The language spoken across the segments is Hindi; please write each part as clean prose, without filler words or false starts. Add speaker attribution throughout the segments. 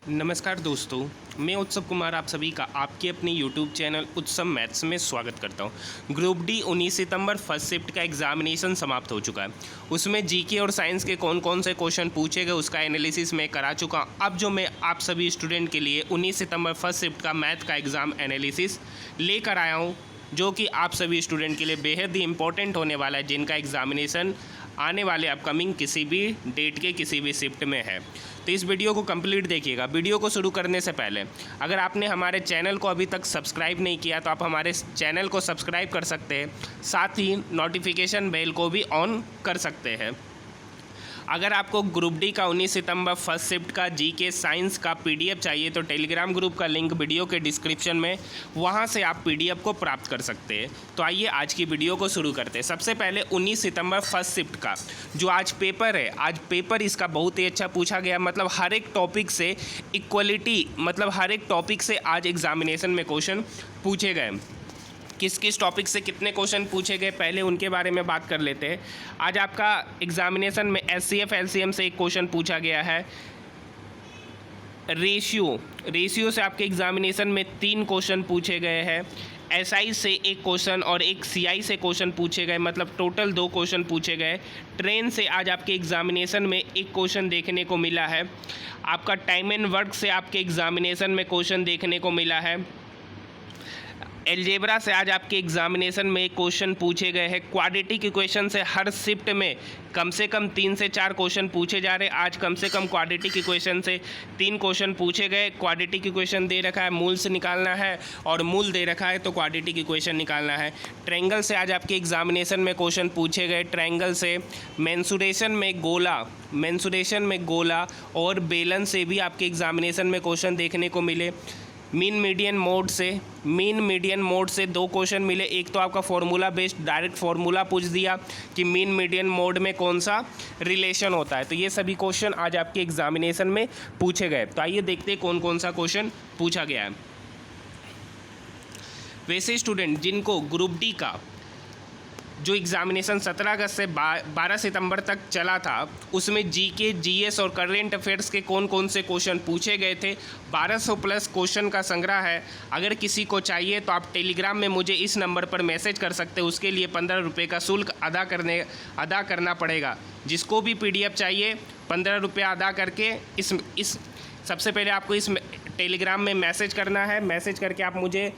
Speaker 1: नमस्कार दोस्तों, मैं उत्सव कुमार आप सभी का आपके अपने YouTube चैनल उत्सव मैथ्स में स्वागत करता हूं। ग्रुप डी 19 सितंबर फर्स्ट शिफ्ट का एग्जामिनेशन समाप्त हो चुका है। उसमें जीके और साइंस के कौन कौन से क्वेश्चन पूछे गए उसका एनालिसिस मैं करा चुका हूं। अब जो मैं आप सभी स्टूडेंट के लिए 19 सितंबर फर्स्ट शिफ्ट का मैथ का एग्ज़ाम एनालिसिस लेकर आया हूँ, जो कि आप सभी स्टूडेंट के लिए बेहद ही इंपॉर्टेंट होने वाला है, जिनका एग्जामिनेशन आने वाले अपकमिंग किसी भी डेट के किसी भी शिफ्ट में है। तो इस वीडियो को कंप्लीट देखिएगा। वीडियो को शुरू करने से पहले अगर आपने हमारे चैनल को अभी तक सब्सक्राइब नहीं किया तो आप हमारे चैनल को सब्सक्राइब कर सकते हैं, साथ ही नोटिफिकेशन बेल को भी ऑन कर सकते हैं। अगर आपको ग्रुप डी का 19 सितंबर फर्स्ट शिफ्ट का जीके साइंस का पीडीएफ चाहिए तो टेलीग्राम ग्रुप का लिंक वीडियो के डिस्क्रिप्शन में, वहां से आप पीडीएफ को प्राप्त कर सकते हैं। तो आइए आज की वीडियो को शुरू करते हैं। सबसे पहले 19 सितंबर फर्स्ट शिफ्ट का जो आज पेपर है, आज पेपर इसका बहुत ही अच्छा पूछा गया। मतलब हर एक टॉपिक से इक्वलिटी, मतलब हर एक टॉपिक से आज एग्जामिनेशन में क्वेश्चन पूछे गए। किस किस टॉपिक से कितने क्वेश्चन पूछे गए पहले उनके बारे में बात कर लेते हैं। आज आपका एग्जामिनेशन में एचसीएफ एलसीएम से एक क्वेश्चन पूछा गया है। रेशियो से आपके एग्जामिनेशन में 3 क्वेश्चन पूछे गए हैं। एसआई से एक क्वेश्चन और एक सीआई से क्वेश्चन पूछे गए, मतलब टोटल 2 क्वेश्चन पूछे गए। ट्रेन से आज आपके एग्जामिनेशन में एक क्वेश्चन देखने को मिला है। आपका टाइम एंड वर्क से आपके एग्जामिनेशन में क्वेश्चन देखने को मिला है। एलजेब्रा से आज आपके एग्जामिनेशन में क्वेश्चन पूछे गए हैं। क्वाड्रेटिक इक्वेशन से हर शिफ्ट में कम से कम 3 से 4 क्वेश्चन पूछे जा रहे हैं। आज कम से कम क्वाड्रेटिक इक्वेशन से 3 क्वेश्चन पूछे गए। क्वाड्रेटिक इक्वेशन दे रखा है, मूल से निकालना है, और मूल दे रखा है तो क्वाड्रेटिक इक्वेशन निकालना है। ट्रायंगल से आज आपके एग्जामिनेशन में क्वेश्चन पूछे गए। ट्रायंगल से मेंसुरेशन में गोला और बेलन से भी आपके एग्जामिनेशन में क्वेश्चन देखने को मिले। मीन मीडियन मोड से 2 क्वेश्चन मिले। एक तो आपका फॉर्मूला बेस्ड डायरेक्ट फॉर्मूला पूछ दिया कि मीन मीडियन मोड में कौन सा रिलेशन होता है। तो ये सभी क्वेश्चन आज आपके एग्जामिनेशन में पूछे गए। तो आइए देखते हैं कौन कौन सा क्वेश्चन पूछा गया है। वैसे स्टूडेंट जिनको ग्रुप डी का जो एग्जामिनेशन 17 अगस्त से 12 सितंबर तक चला था, उसमें जीके, जीएस और करंट अफेयर्स के कौन कौन से क्वेश्चन पूछे गए थे, 1200 प्लस क्वेश्चन का संग्रह है। अगर किसी को चाहिए तो आप टेलीग्राम में मुझे इस नंबर पर मैसेज कर सकते हैं। उसके लिए 15 रुपये का शुल्क अदा करना पड़ेगा। जिसको भी पीडीएफ चाहिए 15 रुपये अदा करके इस सबसे पहले आपको इस टेलीग्राम में मैसेज करना है। मैसेज करके आप मुझे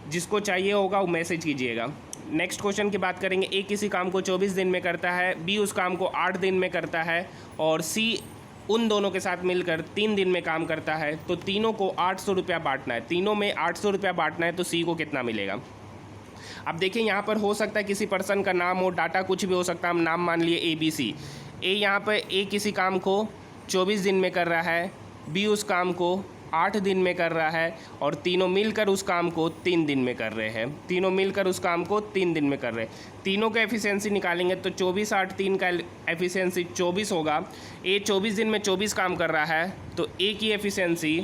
Speaker 1: जिसको चाहिए होगा वो मैसेज कीजिएगा। नेक्स्ट क्वेश्चन की बात करेंगे। ए किसी काम को 24 दिन में करता है, बी उस काम को 8 दिन में करता है और सी उन दोनों के साथ मिलकर 3 दिन में काम करता है। तो तीनों को 800 रुपया बांटना है। तीनों में 800 रुपया बांटना है तो सी को कितना मिलेगा। अब देखिए यहाँ पर हो सकता है किसी पर्सन का नाम हो, डाटा कुछ भी हो सकता है। हम नाम मान लिए ABC। ए यहाँ पर ए किसी काम को 24 दिन में कर रहा है, बी उस काम को 8 दिन में कर रहा है और तीनों मिलकर उस काम को 3 दिन में कर रहे हैं। तीनों का एफिशिएंसी निकालेंगे तो 24 8 3 का एफिशिएंसी 24 होगा। ए 24 दिन में 24 काम कर रहा है तो ए की एफिशिएंसी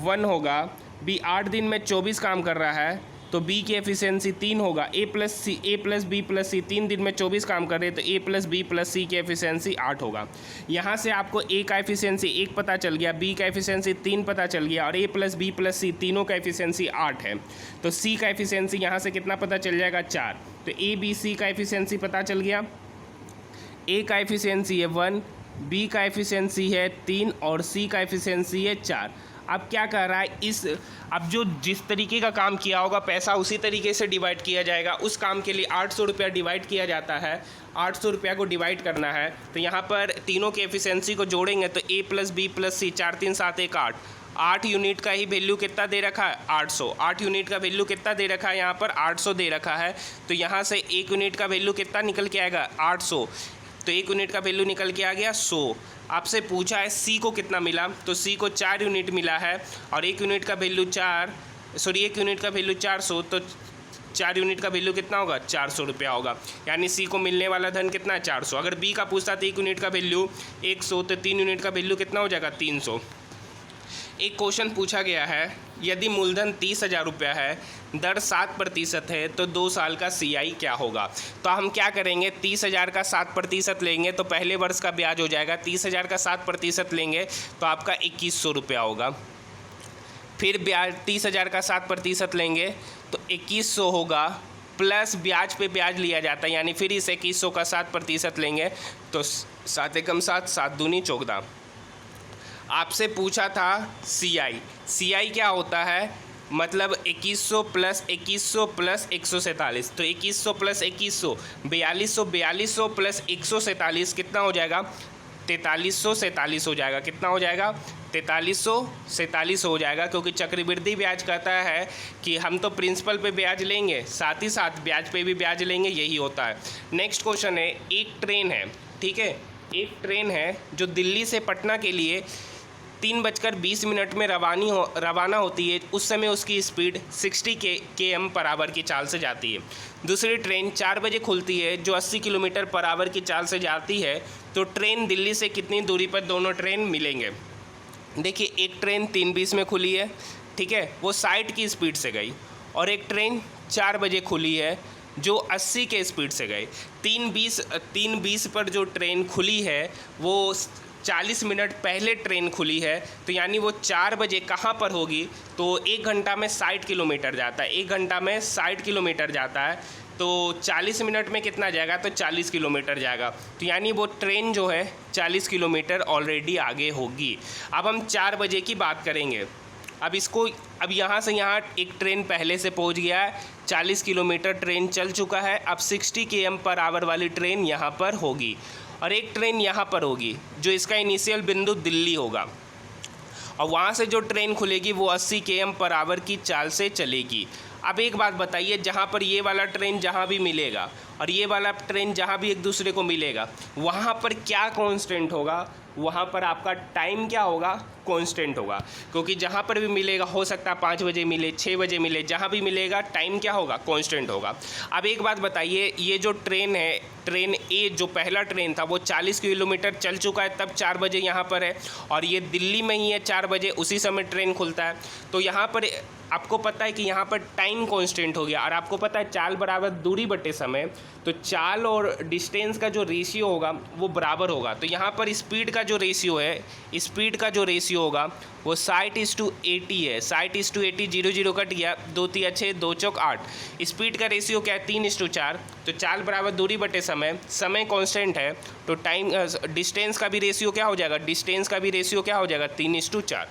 Speaker 1: 1 होगा। बी 8 दिन में 24 काम कर रहा है तो बी की एफिशिएंसी 3 होगा। ए प्लस बी प्लस सी 3 दिन में 24 काम कर रहे हैं तो ए प्लस बी प्लस सी की एफिशिएंसी 8 होगा। यहाँ से आपको ए का एफिशिएंसी 1 पता चल गया, बी का एफिशिएंसी 3 पता चल गया और ए प्लस बी प्लस सी तीनों का एफिशिएंसी 8 है। तो सी का एफिशिएंसी यहाँ से कितना पता चल जाएगा, 4। तो ए बी सी का एफिशिएंसी पता चल गया। ए का एफिशिएंसी है 1, बी का एफिशिएंसी है 3 और सी का एफिशिएंसी है 4। अब क्या कर रहा है, अब जो जिस तरीके का काम किया होगा पैसा उसी तरीके से डिवाइड किया जाएगा। उस काम के लिए 800 रुपया डिवाइड किया जाता है। 800 रुपया को डिवाइड करना है तो यहाँ पर तीनों के एफिशिएंसी को जोड़ेंगे तो ए प्लस बी प्लस सी 4 3 7 1 8। 8 यूनिट का ही वैल्यू कितना दे रखा है, 800। 8 यूनिट का वैल्यू कितना दे रखा है, यहाँ पर 800 दे रखा है। तो यहाँ से 1 यूनिट का वैल्यू कितना निकल के आएगा, 800। तो 1 यूनिट का वैल्यू निकल के आ गया 100। आपसे पूछा है सी को कितना मिला, तो सी को 4 यूनिट मिला है और 1 यूनिट का वैल्यू 400, तो 4 यूनिट का वैल्यू कितना होगा, 400 रुपया होगा। यानी सी को मिलने वाला धन कितना है, 400। अगर बी का पूछता तो 1 यूनिट का वैल्यू 100, तो 3 यूनिट का वैल्यू कितना हो जाएगा, 300। एक क्वेश्चन पूछा गया है, यदि मूलधन 30,000 रुपया है, दर 7% है, तो 2 साल का CI क्या होगा। तो हम क्या करेंगे, 30,000 का 7% लेंगे तो पहले वर्ष का ब्याज हो जाएगा। 30,000 का 7% लेंगे तो आपका 2100 रुपया होगा। फिर ब्याज 30,000 का 7% लेंगे तो 2100 होगा, प्लस ब्याज पे ब्याज लिया जाता है, यानी फिर इस 2100 का 7% लेंगे तो 7 एकम 7, 7 दूनी 14। आपसे पूछा था CI क्या होता है, मतलब 2100 प्लस 2100 प्लस 147, तो 2100 प्लस 2100 4200 प्लस 147 कितना हो जाएगा, 4347 हो जाएगा। कितना हो जाएगा, 4347 हो जाएगा, क्योंकि चक्रवृद्धि ब्याज कहता है कि हम तो प्रिंसिपल पे ब्याज लेंगे, साथ ही साथ ब्याज पे भी ब्याज लेंगे, यही होता है। नेक्स्ट क्वेश्चन है, एक ट्रेन है, ठीक है, एक ट्रेन है जो दिल्ली से पटना के लिए 3:20 में रवाना होती है। उस समय उसकी स्पीड 60 km/h की चाल से जाती है। दूसरी ट्रेन 4 बजे खुलती है जो 80 km/h की चाल से जाती है। तो ट्रेन दिल्ली से कितनी दूरी पर दोनों ट्रेन मिलेंगे। देखिए, एक ट्रेन 3:20 में खुली है, ठीक है, वो 60 की स्पीड से गई, और एक ट्रेन 4 बजे खुली है जो 80 के स्पीड से गए। 3:20 पर जो ट्रेन खुली है वो 40 मिनट पहले ट्रेन खुली है, तो यानी वो 4 बजे कहाँ पर होगी, तो 1 घंटा में 60 किलोमीटर जाता है, 1 घंटा में 60 किलोमीटर जाता है, तो 40 मिनट में कितना जाएगा, तो 40 किलोमीटर जाएगा। तो यानी वो ट्रेन जो है 40 किलोमीटर ऑलरेडी आगे होगी। अब हम 4 बजे की बात करेंगे। अब यहाँ से यहाँ एक ट्रेन पहले से पहुँच गया है, 40 किलोमीटर ट्रेन चल चुका है। अब 60 km/h वाली ट्रेन यहाँ पर होगी, और एक ट्रेन यहाँ पर होगी जो इसका इनिशियल बिंदु दिल्ली होगा, और वहाँ से जो ट्रेन खुलेगी वो 80 km/h की चाल से चलेगी। अब एक बात बताइए, जहाँ पर ये वाला ट्रेन जहाँ भी मिलेगा और ये वाला ट्रेन जहाँ भी एक दूसरे को मिलेगा, वहाँ पर क्या कांस्टेंट होगा, वहाँ पर आपका टाइम क्या होगा, कांस्टेंट होगा, क्योंकि जहाँ पर भी मिलेगा, हो सकता है 5 बजे मिले, 6 बजे मिले, जहाँ भी मिलेगा टाइम क्या होगा, कांस्टेंट होगा। अब एक बात बताइए, ये जो ट्रेन है, ट्रेन ए जो पहला ट्रेन था वो 40 किलोमीटर चल चुका है, तब 4 बजे यहाँ पर है, और ये दिल्ली में ही है, 4 बजे उसी समय ट्रेन खुलता है। तो यहाँ पर आपको पता है कि यहाँ पर टाइम कांस्टेंट हो गया, और आपको पता है चाल बराबर दूरी बटे समय, तो चाल और डिस्टेंस का जो रेशियो होगा वो बराबर होगा। तो यहाँ पर स्पीड का जो रेशियो है, स्पीड का जो रेशियो होगा वो 60:80 है। 60:80, 0 0 कट गया, 2 3 6, 2 चौक 8। स्पीड का रेशियो क्या है, 3:4। तो चाल बराबर दूरी बटे समय, समय कांस्टेंट है, तो टाइम डिस्टेंस का भी रेशियो क्या हो जाएगा, डिस्टेंस का भी रेशियो क्या हो जाएगा, 3:4।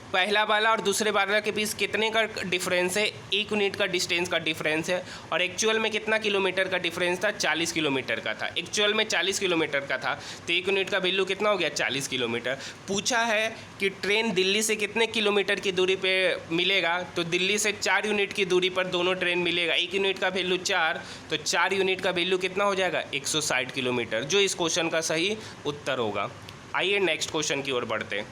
Speaker 1: पहला वाला और दूसरे वाला के बीच कितने का डिफरेंस है, 1 यूनिट का डिस्टेंस का डिफरेंस है, और एक्चुअल में कितना किलोमीटर का डिफरेंस था, 40 किलोमीटर का था। एक्चुअल में 40 किलोमीटर का था, तो 1 यूनिट का वैल्यू कितना हो गया, 40 किलोमीटर। पूछा है कि ट्रेन दिल्ली से कितने किलोमीटर की दूरी पे मिलेगा, तो दिल्ली से 4 यूनिट की दूरी पर दोनों ट्रेन मिलेगा। 1 यूनिट का वैल्यू 4, तो 4 यूनिट का वैल्यू कितना हो जाएगा, 160 किलोमीटर, जो इस क्वेश्चन का सही उत्तर होगा। आइए नेक्स्ट क्वेश्चन की ओर बढ़ते हैं।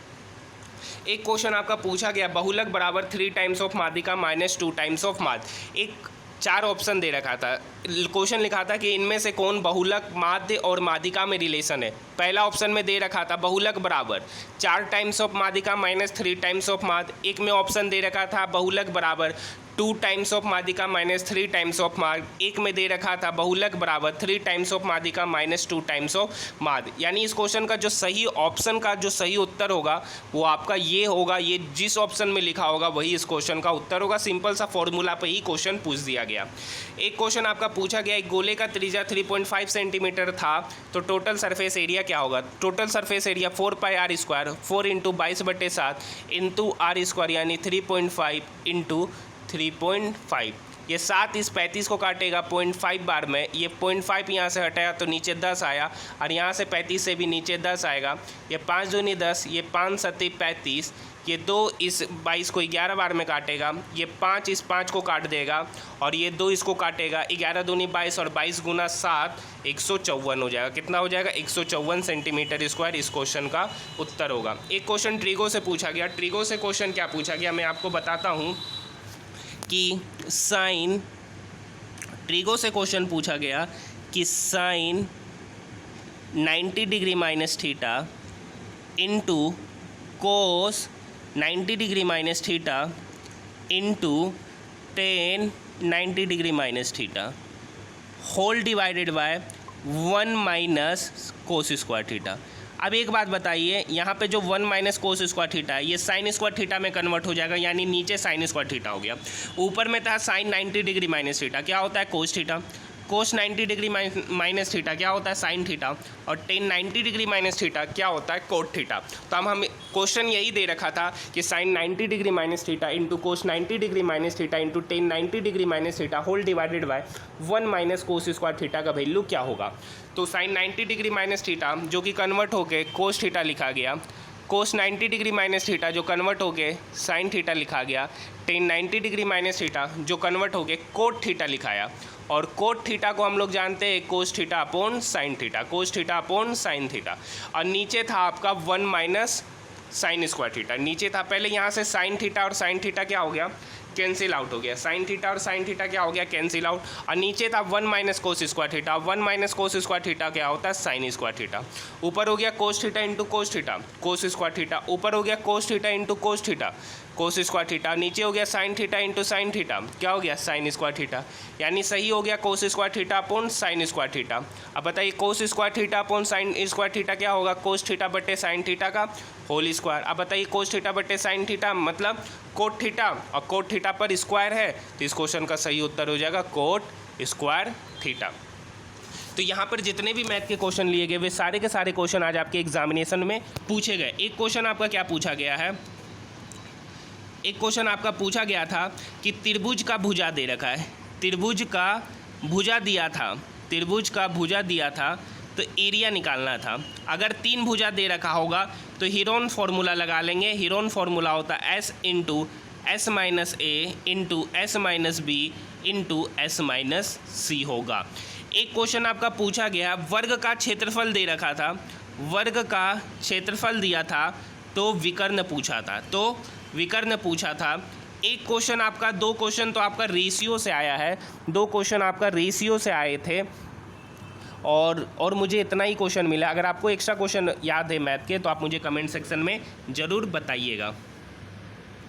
Speaker 1: एक क्वेश्चन आपका पूछा गया, बहुलक बराबर 3 टाइम्स ऑफ माध्यिका माइनस 2 टाइम्स ऑफ माध्य। एक 4 ऑप्शन दे रखा था, क्वेश्चन लिखा था कि इनमें से कौन बहुलक, माध्य और माध्यिका में रिलेशन है। पहला ऑप्शन में दे रखा था बहुलक बराबर 4 टाइम्स ऑफ माध्यिका माइनस 3 टाइम्स ऑफ माध्य। एक में ऑप्शन दे रखा था बहुलक बराबर 2 टाइम्स ऑफ माध्यिका माइनस 3 टाइम्स ऑफ माध्य। एक में दे रखा था बहुलक बराबर 3 टाइम्स ऑफ माध्यिका माइनस 2 टाइम्स ऑफ माध्य। यानी इस क्वेश्चन का जो सही ऑप्शन का जो सही उत्तर होगा वो आपका ये होगा, ये जिस ऑप्शन में लिखा होगा वही इस क्वेश्चन का उत्तर होगा। सिंपल सा फॉर्मूला पे ही क्वेश्चन पूछ दिया गया। एक क्वेश्चन आपका पूछा गया, एक गोले का त्रिज्या 3.5 सेंटीमीटर था, तो टोटल सरफेस एरिया क्या होगा। Total surface area 4πr², 4 × 22/7 × r², यानी 3.5 × 3.5। ये 7 इस 35 को काटेगा 0.5 बार में, ये 0.5 यहाँ से हटाया तो नीचे 10 आया, और यहाँ से 35 से भी नीचे 10 आएगा। ये 5 दूनी 10, ये 5 7 35, ये 2 इस 22 को 11 बार में काटेगा, ये 5 इस 5 को काट देगा, और ये 2 इसको काटेगा, 11 दूनी 22, और 22 × 7 154 हो जाएगा। कितना हो जाएगा, 154 सेंटीमीटर स्क्वायर इस क्वेश्चन का उत्तर होगा। एक क्वेश्चन ट्रिगो से पूछा गया। ट्रिगो से क्वेश्चन क्या पूछा गया मैं आपको बताता हूँ कि साइन, ट्रिगो से क्वेश्चन पूछा गया कि sine 90 degree minus theta into cos 90 degree minus theta into tan 90 degree minus theta whole divided by 1 minus cos square theta. अब एक बात बताइए, यहाँ पे जो 1 माइनस कोस स्क्वायर थीटा है ये साइन स्क्वायर थीटा में कन्वर्ट हो जाएगा, यानी नीचे साइन स्क्वायर थीटा हो गया, ऊपर में था साइन 90 डिग्री माइनस थीटा, क्या होता है कोस थीटा, कोस 90 डिग्री माइनस थीटा क्या होता है साइन थीटा, और टेन 90 डिग्री माइनस थीटा क्या होता है कोट थीटा। तो हम क्वेश्चन यही दे रखा था कि sine 90 degree minus theta into cos 90 degree minus theta into tan 90 degree minus theta whole divided by 1 minus cos square theta का वैल्यू क्या होगा। तो साइन 90 डिग्री माइनस थीटा जो कि कन्वर्ट होके कोस थीटा लिखा गया, कोस 90 डिग्री माइनस थीटा जो कन्वर्ट होके साइन थीटा लिखा गया, टेन 90 डिग्री माइनस थीटा जो कन्वर्ट होके कोट थीटा लिखाया, और कोट थीटा को हम लोग जानते हैं cos theta upon sine theta, cos theta upon sine theta, और नीचे था आपका 1 माइनस साइन स्क्वायर थीटा, नीचे था पहले यहाँ से साइन थीटा और साइन थीटा क्या हो गया कैंसिल आउट हो गया, साइन थीटा और साइन थीटा क्या हो गया कैंसिल आउट, और नीचे था 1 minus cos square theta, 1 minus cos square theta क्या होता है साइन स्क्वायर थीटा, ऊपर हो गया cos theta into cos theta cos square theta, ऊपर हो गया cos theta into cos theta cos square theta, नीचे हो गया sine theta into sine theta क्या हो गया साइन स्क्वायर थीटा, यानी सही हो गया कोस square theta upon sine square theta. अब बताइए कोस square theta upon sine square theta क्या होगा कोस थीटा बटे साइन थीटा का होल स्क्वायर। अब बताइए कोस थीटा बटे साइन थीटा मतलब कोट थीटा, और कोट थीटा पर स्क्वायर है तो इस क्वेश्चन का सही उत्तर हो जाएगा कोट स्क्वायर थीटा। तो यहाँ पर जितने भी मैथ के क्वेश्चन लिए गए वे सारे के सारे क्वेश्चन आज आपके एग्जामिनेशन में पूछे गए। एक क्वेश्चन आपका क्या पूछा गया है, एक क्वेश्चन आपका पूछा गया था कि त्रिभुज का भुजा दे रखा है, त्रिभुज का भुजा दिया था, त्रिभुज का भुजा दिया था तो एरिया निकालना था। अगर 3 भुजा दे रखा होगा तो हीरोन फार्मूला लगा लेंगे, हीरोन फार्मूला होता है S into S minus A into S minus B into S minus C होगा। एक क्वेश्चन आपका पूछा गया वर्ग का क्षेत्रफल दे रखा था, वर्ग का क्षेत्रफल दिया था तो विकर्ण पूछा था, तो विकर्ण पूछा था। एक क्वेश्चन आपका, 2 क्वेश्चन तो आपका रेशियो से आया है, 2 क्वेश्चन आपका रेशियो से आए थे, और मुझे इतना ही क्वेश्चन मिला। अगर आपको एक्स्ट्रा क्वेश्चन याद है मैथ के तो आप मुझे कमेंट सेक्शन में ज़रूर बताइएगा।